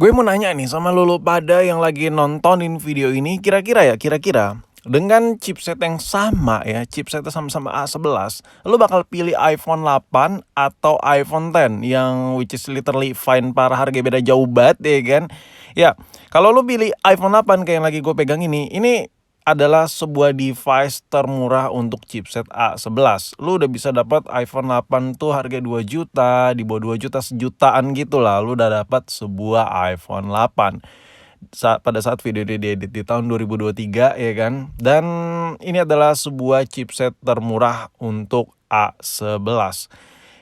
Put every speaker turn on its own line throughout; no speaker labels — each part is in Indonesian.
Gue mau nanya nih sama lu pada yang lagi nontonin video ini, kira-kira dengan chipset yang sama ya, chipsetnya sama-sama A11, lu bakal pilih iPhone 8 atau iPhone 10 yang which is literally fine, para harga beda jauh banget ya kan. Ya, kalau lu pilih iPhone 8 kayak yang lagi gue pegang ini adalah sebuah device termurah untuk chipset A11. Lu udah bisa dapat iPhone 8 tuh harga 2 juta, di bawah 2 juta, sejutaan gitu lah. Lu udah dapat sebuah iPhone 8. Pada saat video ini diedit di tahun 2023 ya kan. Dan ini adalah sebuah chipset termurah untuk A11.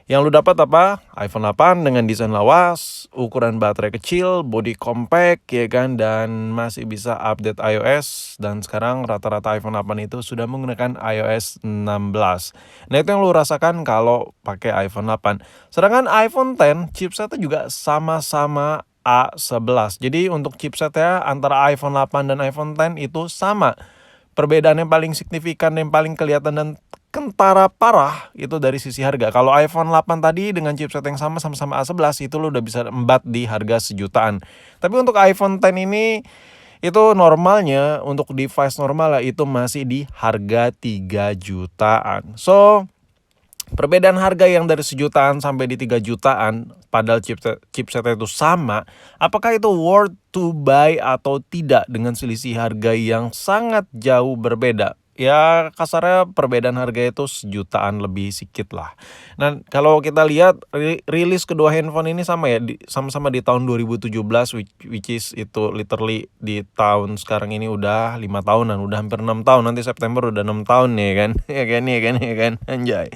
Yang lu dapat apa? iPhone 8 dengan desain lawas, ukuran baterai kecil, body compact ya kan, dan masih bisa update iOS. Dan sekarang rata-rata iPhone 8 itu sudah menggunakan iOS 16. Nah, itu yang lu rasakan kalau pakai iPhone 8. Sedangkan iPhone 10 chipsetnya juga sama-sama A11. Jadi untuk chipsetnya antara iPhone 8 dan iPhone 10 itu sama. Perbedaan yang paling signifikan, yang paling kelihatan dan kentara parah itu dari sisi harga. Kalau iPhone 8 tadi dengan chipset yang sama-sama A11 itu lo udah bisa embat di harga sejutaan. Tapi untuk iPhone 10 ini itu normalnya untuk device normal lah itu masih di harga 3 jutaan. So, perbedaan harga yang dari sejutaan sampai di 3 jutaan padahal chipsetnya itu sama, apakah itu worth to buy atau tidak dengan selisih harga yang sangat jauh berbeda? Ya kasarnya perbedaan harga itu sejutaan lebih sedikit lah. Nah kalau kita lihat rilis kedua handphone ini sama ya, sama-sama di tahun 2017 which is itu literally di tahun sekarang ini udah 5 tahunan, udah hampir 6 tahun, nanti September udah 6 tahun nih kan. ya kan anjay.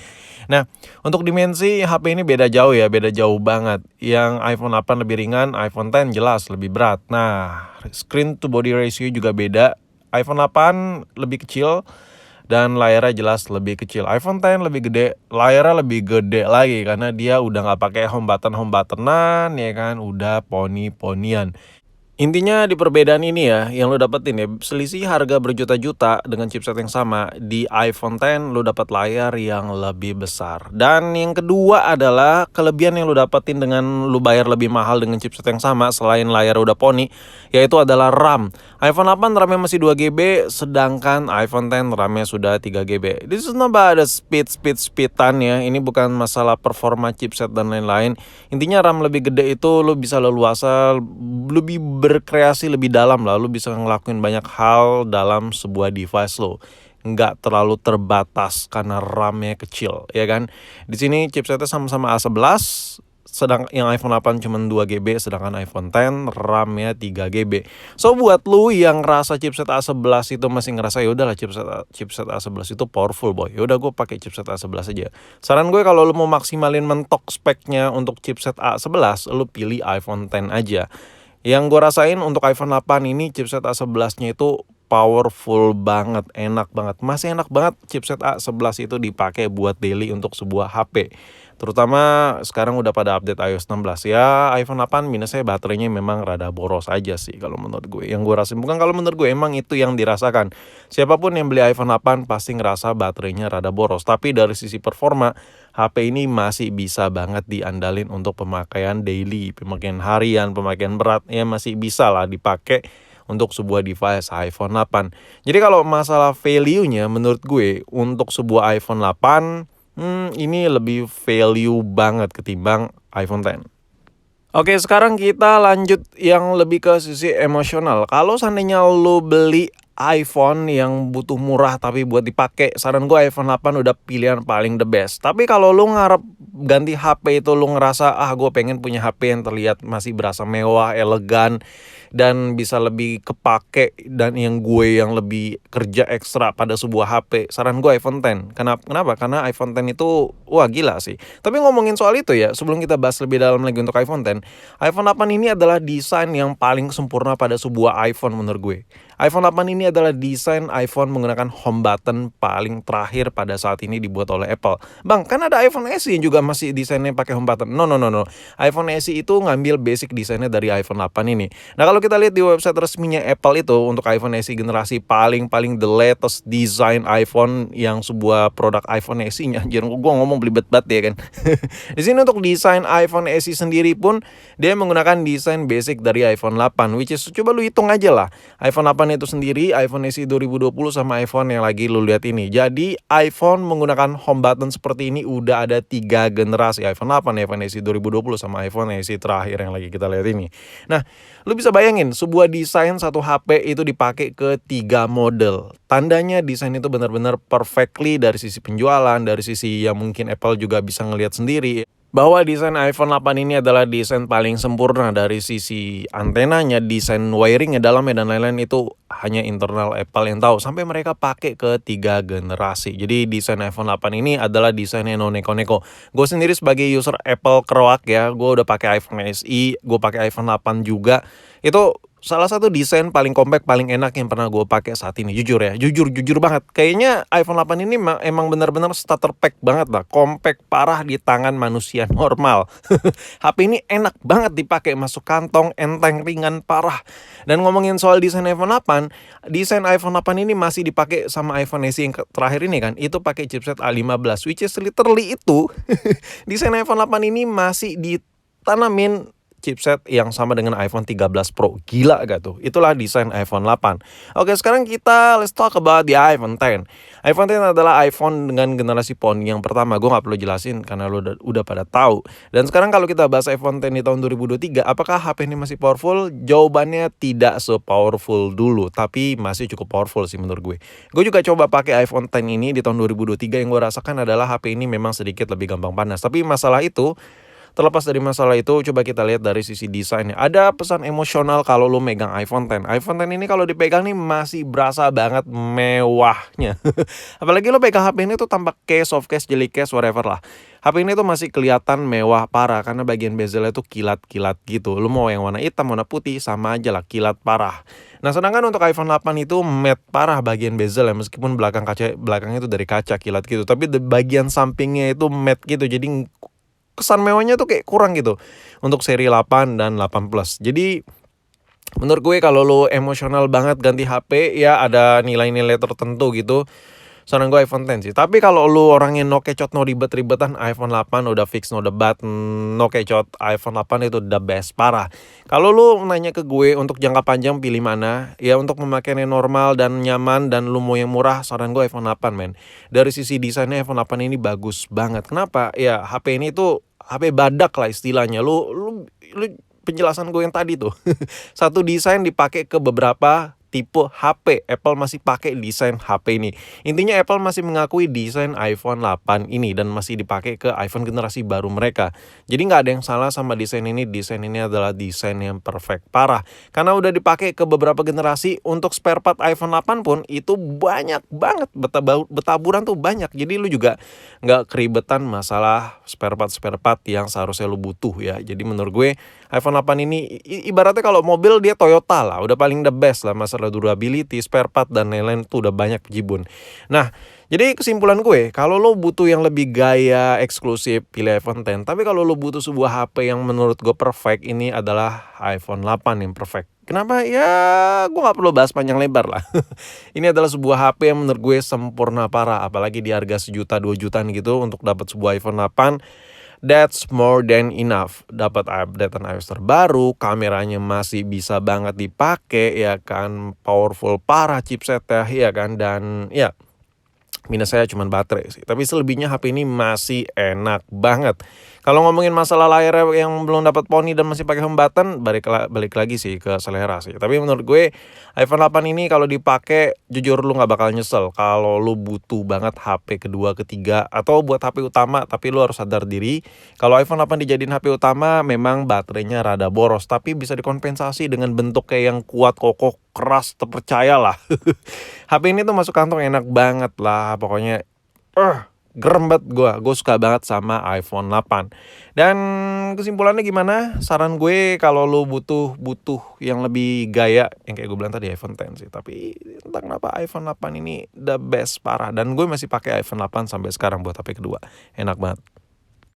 Nah, untuk dimensi HP ini beda jauh banget. Yang iPhone 8 lebih ringan, iPhone 10 jelas lebih berat. Nah, screen to body ratio juga beda. iPhone 8 lebih kecil dan layarnya jelas lebih kecil. iPhone 10 lebih gede, layarnya lebih gede lagi karena dia udah nggak pakai home buttonan ya kan, udah poni-ponian. Intinya di perbedaan ini ya, yang lo dapetin ya, selisih harga berjuta-juta dengan chipset yang sama. Di iPhone 10 lo dapat layar yang lebih besar. Dan yang kedua adalah kelebihan yang lo dapetin dengan lo bayar lebih mahal dengan chipset yang sama selain layar udah poni, yaitu adalah RAM. iPhone 8 RAM-nya masih 2 GB, sedangkan iPhone 10 RAM-nya sudah 3 GB. This is not about the speedan ya. Ini bukan masalah performa chipset dan lain-lain. Intinya RAM lebih gede itu lo bisa leluasa, lebih berkreasi lebih dalam lah, lu bisa ngelakuin banyak hal dalam sebuah device lo, nggak terlalu terbatas karena RAM-nya kecil ya kan. Di sini chipsetnya sama-sama A11, sedang yang iPhone 8 cuma 2 GB, sedangkan iPhone 10 RAM-nya 3 GB. So buat lu yang ngerasa chipset A11 itu masih ngerasa ya udahlah chipset A11 itu powerful boy, ya udah gue pakai chipset A11 aja. Saran gue kalau lu mau maksimalin mentok speknya untuk chipset A11, lu pilih iPhone 10 aja. Yang gue rasain untuk iPhone 8 ini chipset A11-nya itu powerful banget, enak banget. Masih enak banget chipset A11 itu dipakai buat daily untuk sebuah HP. Terutama sekarang udah pada update iOS 16 ya. iPhone 8 minusnya baterainya memang rada boros aja sih kalau menurut gue. Yang gue rasain, bukan kalau menurut gue, emang itu yang dirasakan. Siapapun yang beli iPhone 8 pasti ngerasa baterainya rada boros. Tapi dari sisi performa, HP ini masih bisa banget diandalin untuk pemakaian daily, pemakaian harian, pemakaian berat, ya masih bisa lah dipakai untuk sebuah device iPhone 8. Jadi kalau masalah value-nya menurut gue untuk sebuah iPhone 8 ini lebih value banget ketimbang iPhone 10. Oke, sekarang kita lanjut yang lebih ke sisi emosional. Kalau seandainya lo beli iPhone yang butuh murah tapi buat dipakai, saran gue iPhone 8 udah pilihan paling the best. Tapi kalau lo ngarep ganti HP itu, lo ngerasa gue pengen punya HP yang terlihat masih berasa mewah, elegan, dan bisa lebih kepake, dan yang lebih kerja ekstra pada sebuah HP, saran gue iPhone 10. Kenapa? Karena iPhone 10 itu wah gila sih. Tapi ngomongin soal itu ya, sebelum kita bahas lebih dalam lagi untuk iPhone 10, iPhone 8 ini adalah desain yang paling sempurna pada sebuah iPhone menurut gue. iPhone 8 ini adalah desain iPhone menggunakan home button paling terakhir pada saat ini dibuat oleh Apple. Bang, kan ada iPhone SE yang juga masih desainnya pakai home button. No. iPhone SE itu ngambil basic desainnya dari iPhone 8 ini. Nah, kalau kita lihat di website resminya Apple itu untuk iPhone SE generasi paling the latest design iPhone yang sebuah produk iPhone SE-nya. Anjir, gua ngomong belibet banget ya kan. Di sini untuk desain iPhone SE sendiri pun dia menggunakan desain basic dari iPhone 8, which is coba lu hitung aja lah. iPhone 8 itu sendiri, iPhone SE 2020 sama iPhone yang lagi lu lihat ini. Jadi iPhone menggunakan home button seperti ini udah ada 3 generasi, iPhone 8, iPhone SE 2020 sama iPhone SE terakhir yang lagi kita lihat ini. Nah, lu bisa bayangin sebuah desain satu HP itu dipakai ke 3 model. Tandanya desain itu benar-benar perfectly dari sisi penjualan, dari sisi yang mungkin Apple juga bisa ngelihat sendiri bahwa desain iPhone 8 ini adalah desain paling sempurna dari sisi antenanya, desain wiringnya, dalamnya dan lain-lain itu hanya internal Apple yang tahu. Sampai mereka pakai ke 3 generasi. Jadi desain iPhone 8 ini adalah desain yang no neko-neko. Gue sendiri sebagai user Apple keroak ya, gue udah pakai iPhone SE, gue pakai iPhone 8 juga. Itu salah satu desain paling compact, paling enak yang pernah gue pakai saat ini. Jujur ya, jujur banget. Kayaknya iPhone 8 ini emang benar-benar starter pack banget lah. Compact parah di tangan manusia normal. HP ini enak banget dipakai, masuk kantong, enteng, ringan parah. Dan ngomongin soal desain iPhone 8, desain iPhone 8 ini masih dipakai sama iPhone SE yang terakhir ini kan. Itu pakai chipset A15, which is literally itu. Desain iPhone 8 ini masih ditanamin chipset yang sama dengan iPhone 13 Pro. Gila gak tuh? Itulah desain iPhone 8. Oke, sekarang let's talk about the iPhone 10. iPhone 10 adalah iPhone dengan generasi Pony yang pertama. Gue gak perlu jelasin karena lo udah pada tahu. Dan sekarang kalau kita bahas iPhone 10 di tahun 2023, apakah HP ini masih powerful? Jawabannya tidak se-powerful dulu, tapi masih cukup powerful sih menurut gue. Gue juga coba pakai iPhone 10 ini di tahun 2023, yang gue rasakan adalah HP ini memang sedikit lebih gampang panas. Tapi terlepas dari masalah itu, coba kita lihat dari sisi desainnya. Ada pesan emosional kalau lo megang iPhone 10. iPhone 10 ini kalau dipegang nih masih berasa banget mewahnya. Apalagi lo pegang HP ini tuh tanpa case, soft case, jelly case, whatever lah. HP ini tuh masih kelihatan mewah parah karena bagian bezelnya tuh kilat-kilat gitu. Lo mau yang warna hitam, warna putih, sama aja lah, kilat parah. Nah, sedangkan untuk iPhone 8 itu matte parah bagian bezel ya, meskipun belakangnya itu dari kaca kilat gitu, tapi bagian sampingnya itu matte gitu. Jadi kesan mewahnya tuh kayak kurang gitu untuk seri 8 dan 8 Plus. Jadi menurut gue kalau lo emosional banget ganti HP, ya ada nilai-nilai tertentu gitu, saran gue iPhone 10 sih. Tapi kalau lu orangnya no kecot, no ribet-ribetan, iPhone 8 udah fix, no debat, no kecot, iPhone 8 itu the best, parah. Kalau lu nanya ke gue untuk jangka panjang pilih mana, ya untuk memakainya normal dan nyaman dan lu mau yang murah, saran gue iPhone 8 men. Dari sisi desainnya iPhone 8 ini bagus banget. Kenapa? Ya HP ini tuh HP badak lah istilahnya. Lu penjelasan gue yang tadi tuh. Satu desain dipakai ke beberapa tipe HP. Apple masih pakai desain HP ini. Intinya Apple masih mengakui desain iPhone 8 ini dan masih dipakai ke iPhone generasi baru mereka. Jadi nggak ada yang salah sama desain ini. Desain ini adalah desain yang perfect, parah. Karena udah dipakai ke beberapa generasi. Untuk spare part iPhone 8 pun itu banyak banget, betaburan tuh banyak. Jadi lu juga nggak keribetan masalah spare part yang seharusnya lu butuh ya. Jadi menurut gue iPhone 8 ini ibaratnya kalau mobil dia Toyota lah, udah paling the best lah masalah durability, spare part dan lain-lain tuh udah banyak jibun. Nah, jadi kesimpulan gue, kalau lo butuh yang lebih gaya eksklusif, pilih iPhone 10. Tapi kalau lo butuh sebuah HP yang menurut gue perfect, ini adalah iPhone 8 yang perfect. Kenapa? Ya gue gak perlu bahas panjang lebar lah. Ini adalah sebuah HP yang menurut gue sempurna parah. Apalagi di harga 1 juta 2 jutaan gitu untuk dapat sebuah iPhone 8. That's more than enough. Dapat updatean iOS terbaru, kameranya masih bisa banget dipakai ya kan, powerful parah chipsetnya ya kan, dan ya minus saya cuma baterai sih. Tapi selebihnya HP ini masih enak banget. Kalau ngomongin masalah layar yang belum dapat poni dan masih pakai home button, balik lagi sih ke selera sih. Tapi menurut gue iPhone 8 ini kalau dipakai jujur lu nggak bakal nyesel. Kalau lu butuh banget HP kedua, ketiga, atau buat HP utama, tapi lu harus sadar diri kalau iPhone 8 dijadiin HP utama memang baterainya rada boros, tapi bisa dikompensasi dengan bentuk kayak yang kuat, kokoh, keras, terpercaya lah. HP ini tuh masuk kantong enak banget lah pokoknya. gerem banget gue suka banget sama iPhone 8. Dan kesimpulannya gimana? Saran gue kalau lo butuh yang lebih gaya, yang kayak gue bilang tadi iPhone X sih. Tapi entah kenapa iPhone 8 ini the best parah. Dan gue masih pakai iPhone 8 sampai sekarang buat HP kedua. Enak banget.